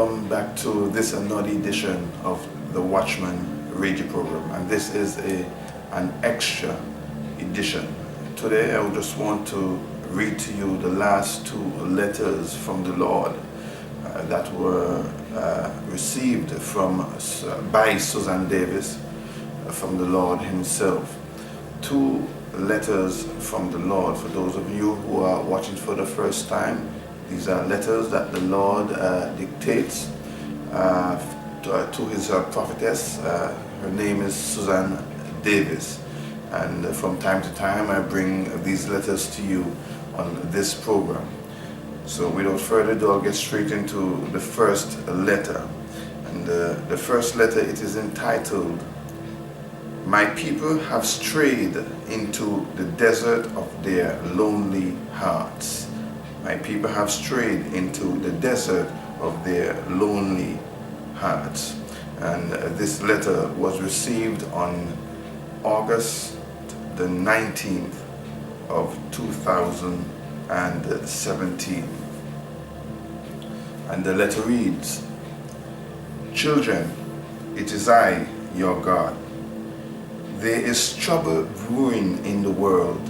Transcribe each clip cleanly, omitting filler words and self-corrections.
welcome back to this another edition of the Watchman radio program, and this is an extra edition. Today I just want to read to you the last two letters from the Lord that were received by Susan Davis from the Lord himself. Two letters from the Lord. For those of you who are watching for the first time, these are letters that the Lord dictates to his prophetess. Her name is Susan Davis, and from time to time I bring these letters to you on this program. So without further ado, I'll get straight into the first letter. And the first letter, it is entitled, "My people have strayed into the desert of their lonely hearts." My people have strayed into the desert of their lonely hearts. And this letter was received on August the 19th of 2017. And the letter reads, "Children, it is I, your God. There is trouble brewing in the world.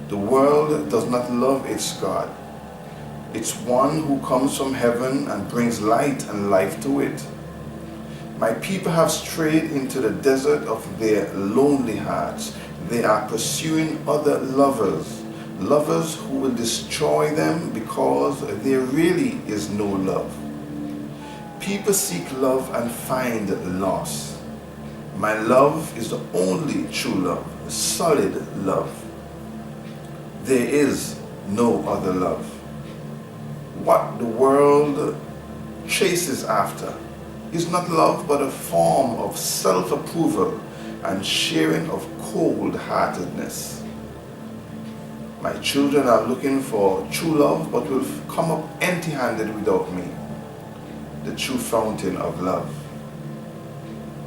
The world does not love its God. It's one who comes from heaven and brings light and life to it. My people have strayed into the desert of their lonely hearts. They are pursuing other lovers who will destroy them because there really is no love. People seek love and find loss. My love is the only true love, the solid love. There is no other love. What the world chases after is not love, but a form of self-approval and sharing of cold-heartedness. My children are looking for true love, but will come up empty-handed without me, the true fountain of love.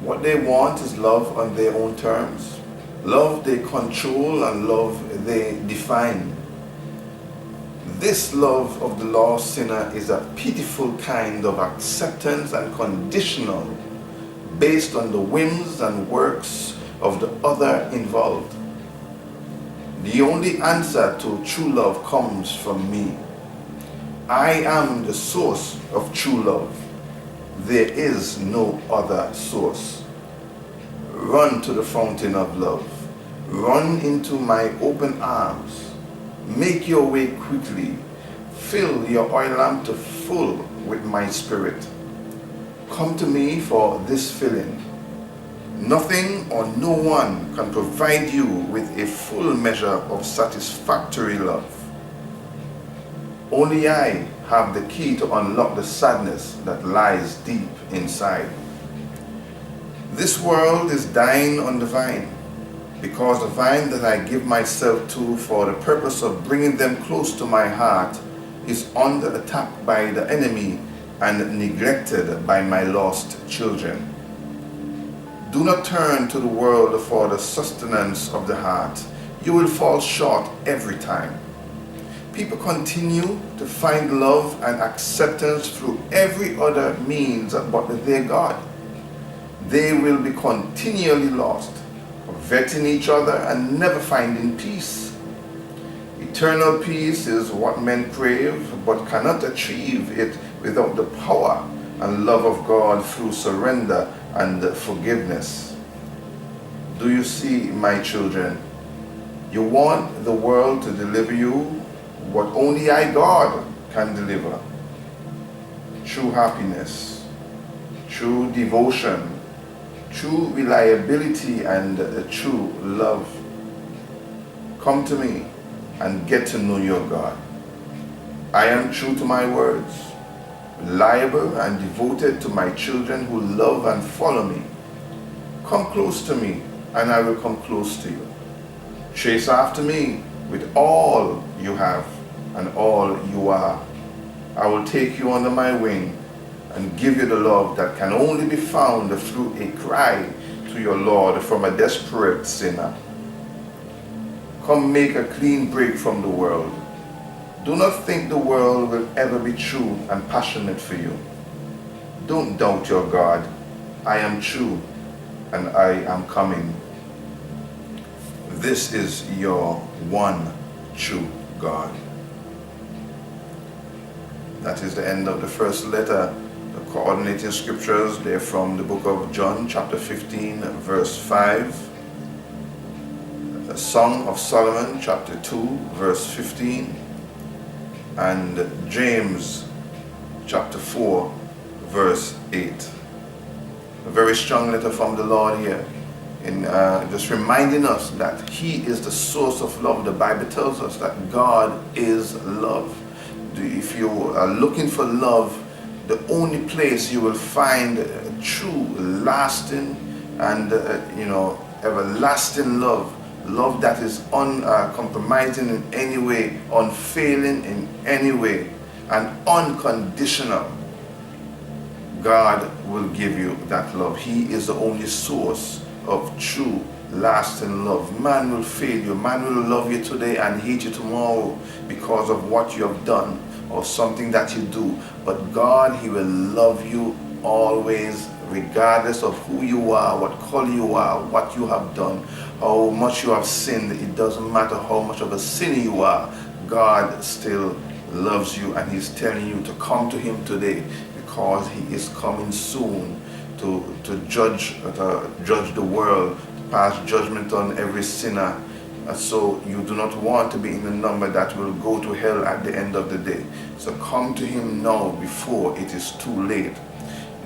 What they want is love on their own terms. Love they control and love they define. This love of the lost sinner is a pitiful kind of acceptance and conditional, based on the whims and works of the other involved. The only answer to true love comes from me. I am the source of true love. There is no other source. Run to the fountain of love. Run into my open arms. Make your way quickly. Fill your oil lamp to full with my spirit. Come to me for this filling. Nothing or no one can provide you with a full measure of satisfactory love. Only I have the key to unlock the sadness that lies deep inside. This world is dying on the vine, because the vine that I give myself to for the purpose of bringing them close to my heart is under attack by the enemy and neglected by my lost children. Do not turn to the world for the sustenance of the heart. You will fall short every time. People continue to find love and acceptance through every other means but their God. They will be continually lost, vetting each other and never finding peace. Eternal peace is what men crave, but cannot achieve it without the power and love of God through surrender and forgiveness. Do you see, my children? You want the world to deliver you what only I, God, can deliver. True happiness, true devotion, true reliability, and true love. Come to me and get to know your God. I am true to my words, reliable and devoted to my children who love and follow me. Come close to me and I will come close to you. Chase after me with all you have and all you are. I will take you under my wing and give you the love that can only be found through a cry to your Lord from a desperate sinner. Come make a clean break from the world. Do not think the world will ever be true and passionate for you. Don't doubt your God. I am true and I am coming. This is your one true God. That is the end of the first letter. The coordinating scriptures, they're from the book of John, chapter 15, verse 5. The Song of Solomon, chapter 2, verse 15. And James, chapter 4, verse 8. A very strong letter from the Lord here, in just reminding us that He is the source of love. The Bible tells us that God is love. If you are looking for love, the only place you will find true, lasting, and everlasting love, love that is uncompromising in any way, unfailing in any way, and unconditional. God will give you that love. He is the only source of true, lasting love. Man will fail you. Man will love you today and hate you tomorrow because of what you have done or something that you do. But God, He will love you always, regardless of who you are, what color you are, what you have done, how much you have sinned. It doesn't matter how much of a sinner you are. God still loves you, and He's telling you to come to Him today, because He is coming soon to judge the world, to pass judgment on every sinner. So you do not want to be in the number that will go to hell at the end of the day. So come to Him now before it is too late.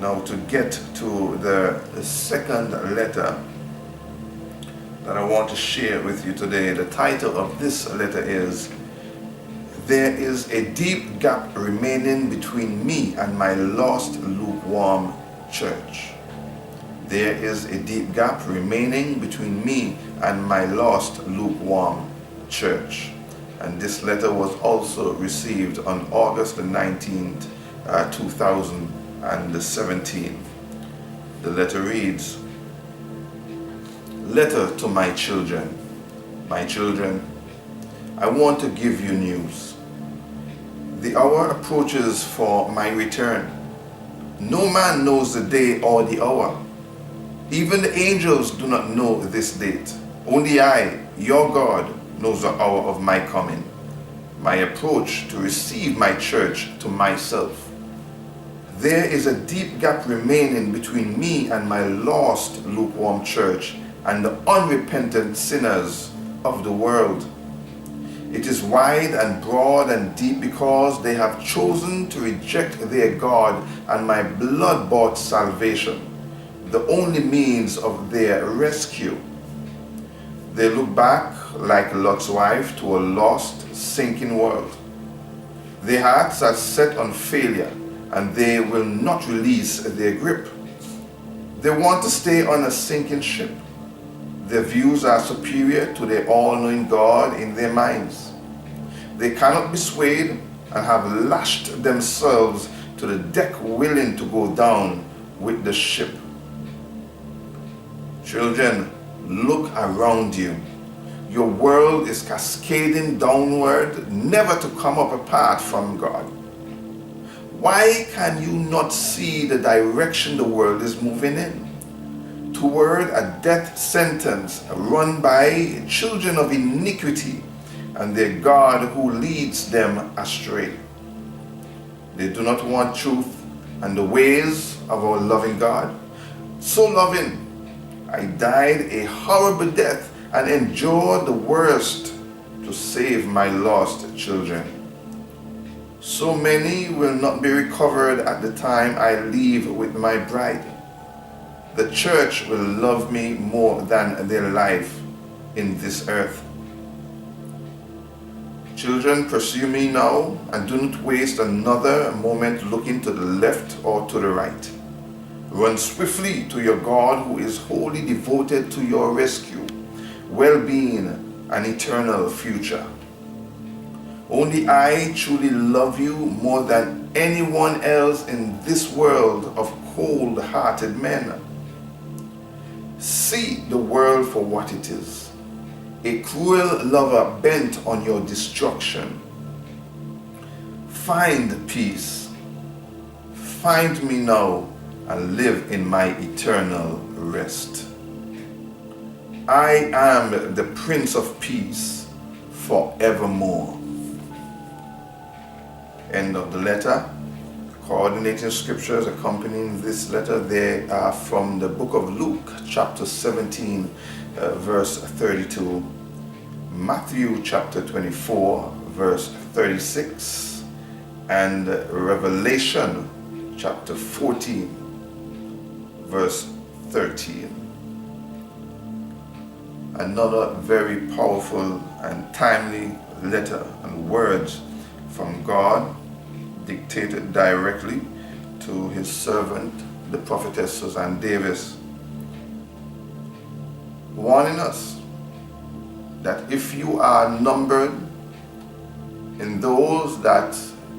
Now, to get to the second letter that I want to share with you today, the title of this letter is "There is a deep gap remaining between me and my lost lukewarm church." There is a deep gap remaining between me and my lost lukewarm church. And this letter was also received on August the 19th, 2017. The letter reads, "Letter to my children. My children, I want to give you news. The hour approaches for my return. No man knows the day or the hour. Even the angels do not know this date. Only I, your God, knows the hour of my coming, my approach to receive my church to myself. There is a deep gap remaining between me and my lost lukewarm church and the unrepentant sinners of the world. It is wide and broad and deep because they have chosen to reject their God and my blood-bought salvation, the only means of their rescue. They look back like Lot's wife to a lost, sinking world. Their hearts are set on failure, and they will not release their grip. They want to stay on a sinking ship. Their views are superior to their all-knowing God in their minds. They cannot be swayed and have lashed themselves to the deck, willing to go down with the ship. Children, look around you. Your world is cascading downward, never to come up apart from God. Why can you not see the direction the world is moving in? Toward a death sentence run by children of iniquity and their God who leads them astray. They do not want truth and the ways of our loving God. So loving, I died a horrible death and endured the worst to save my lost children. So many will not be recovered at the time I leave with my bride. The church will love me more than their life in this earth. Children, pursue me now and do not waste another moment looking to the left or to the right. Run swiftly to your God who is wholly devoted to your rescue, well-being, and eternal future. Only I truly love you more than anyone else in this world of cold-hearted men. See the world for what it is, a cruel lover bent on your destruction. find peace. Find me now and live in my eternal rest. I am the Prince of Peace forevermore. End of the letter. Coordinating scriptures accompanying this letter, they are from the book of Luke, chapter 17, verse 32, Matthew chapter 24, verse 36, and Revelation chapter 14, verse 13. Another very powerful and timely letter and words from God, dictated directly to his servant, the prophetess Susan Davis, warning us that if you are numbered in those that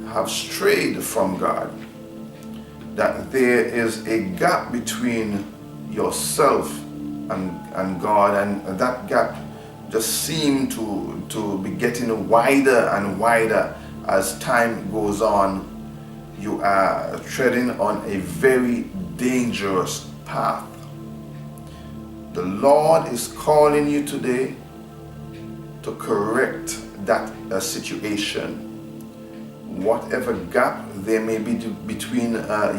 have strayed from God, that there is a gap between yourself and God, and that gap just seems to be getting wider and wider as time goes on. You are treading on a very dangerous path. The Lord is calling you today to correct that situation. Whatever gap there may be between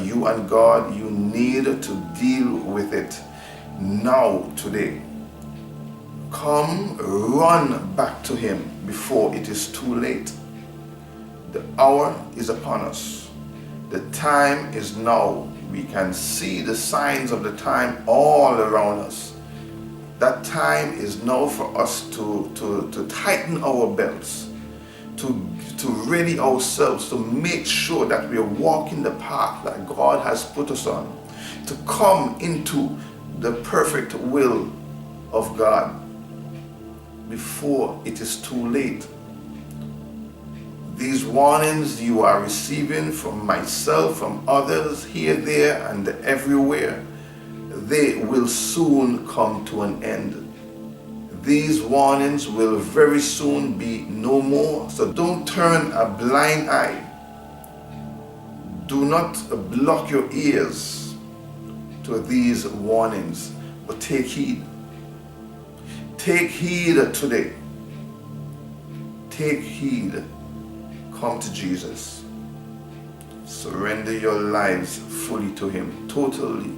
you and God, you need to deal with it now, today. Come, run back to Him before it is too late. The hour is upon us. The time is now. We can see the signs of the time all around us. That time is now for us to tighten our belts, to ready ourselves, to make sure that we are walking the path that God has put us on, to come into the perfect will of God before it is too late. These warnings you are receiving from myself, from others here, there, and everywhere, they will soon come to an end. These warnings will very soon be no more. So don't turn a blind eye. Do not block your ears to these warnings, but take heed. Take heed today. Take heed. Come to Jesus. Surrender your lives fully to Him, totally.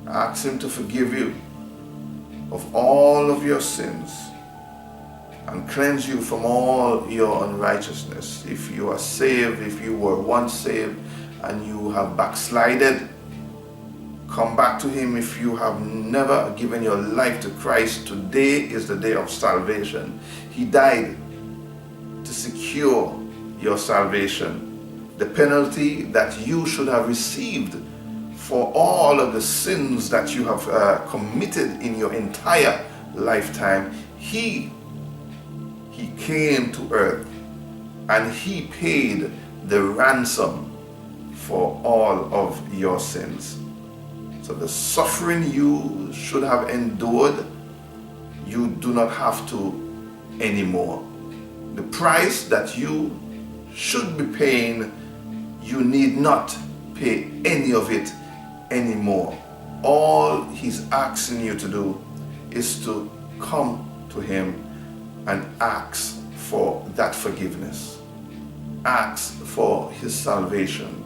Ask Him to forgive you of all of your sins and cleanse you from all your unrighteousness. If you are saved, if you were once saved and you have backslided, come back to Him. If you have never given your life to Christ, today is the day of salvation. He died to secure your salvation. The penalty that you should have received for all of the sins that you have committed in your entire lifetime, He came to earth and He paid the ransom for all of your sins. So the suffering you should have endured, you do not have to anymore. The price that you should be paying, you need not pay any of it anymore. All He's asking you to do is to come to Him and ask for that forgiveness. Ask for His salvation,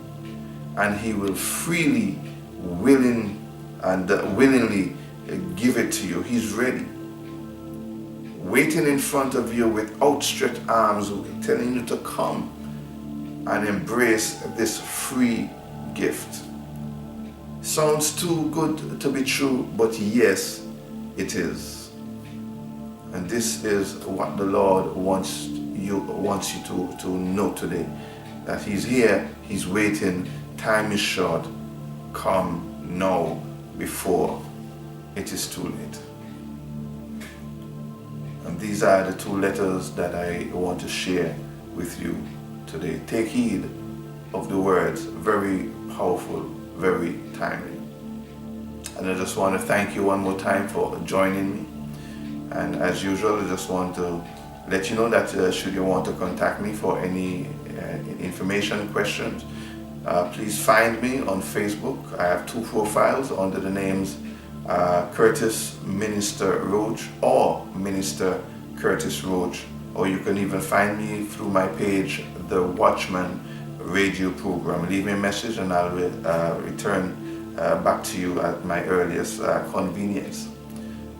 and He will freely, willingly give it to you. He's ready, waiting in front of you with outstretched arms, telling you to come and embrace this free gift. Sounds too good to be true, but yes, it is. And this is what the Lord wants you to know today, that He's here, He's waiting, time is short. Come now before it is too late. And these are the two letters that I want to share with you today. Take heed of the words, very powerful, very timely. And I just want to thank you one more time for joining me. And as usual, I just want to let you know that should you want to contact me for any information, questions, please find me on Facebook. I have 2 profiles under the names Curtis Minister Roach or Minister Curtis Roach, or you can even find me through my page, the Watchman radio program. Leave me a message and I will return back to you at my earliest convenience.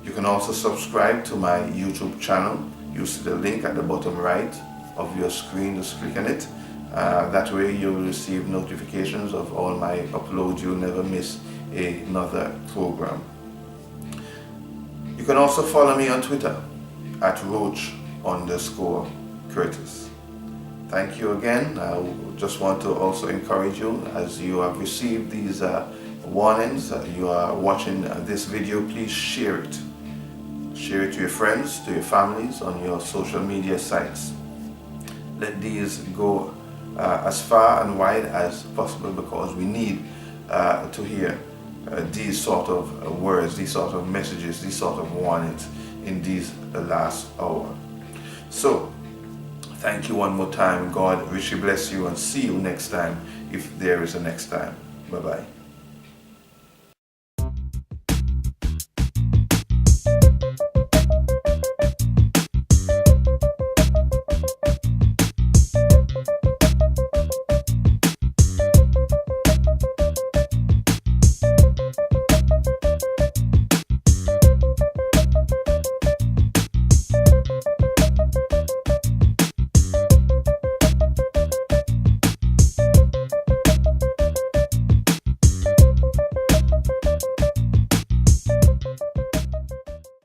You can also subscribe to my YouTube channel. You see the link at the bottom right of your screen. Just click on it. That way you will receive notifications of all my uploads. You'll never miss another program. You can also follow me on Twitter at Roach_Curtis. Thank you again. I just want to also encourage you, as you have received these warnings, you are watching this video, please share it. Share it to your friends, to your families, on your social media sites. Let these go as far and wide as possible, because we need to hear these sort of words, these sort of messages, these sort of warnings in these last hour. So, thank you one more time. God richly bless you, and see you next time, if there is a next time. Bye-bye.